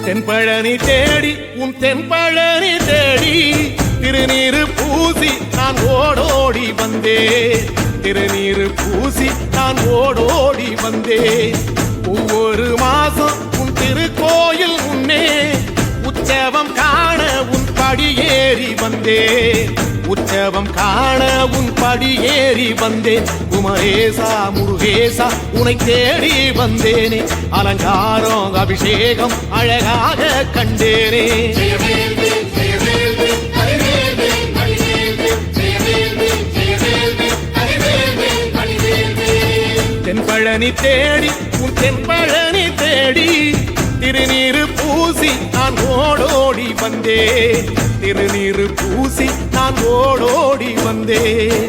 தென்பழனி தேடி உன் தென்பழனி தேடி திருநீரு பூசி நான் ஓடோடி வந்தேன். திருநீரு பூசி நான் ஓடோடி வந்தேன். ஒவ்வொரு மாசம் உன் திருக்கோயில் முன்னே உற்சவம் காண உன் படியேறி வந்தேன். உற்சவம் காண உன் படியேறி வந்தேன். குமரேசா முருகேசா உனை தேடி வந்தேனே. அலங்காரம் அபிஷேகம் அழகாக கண்டேனே. தென்பழனி தேடி உன் தென்பழனி தேடி திருநீரு பூசி நான் ஓடோடி வந்தேன். திருநீரு பூசி நான் ஓடோடி வந்தேன்.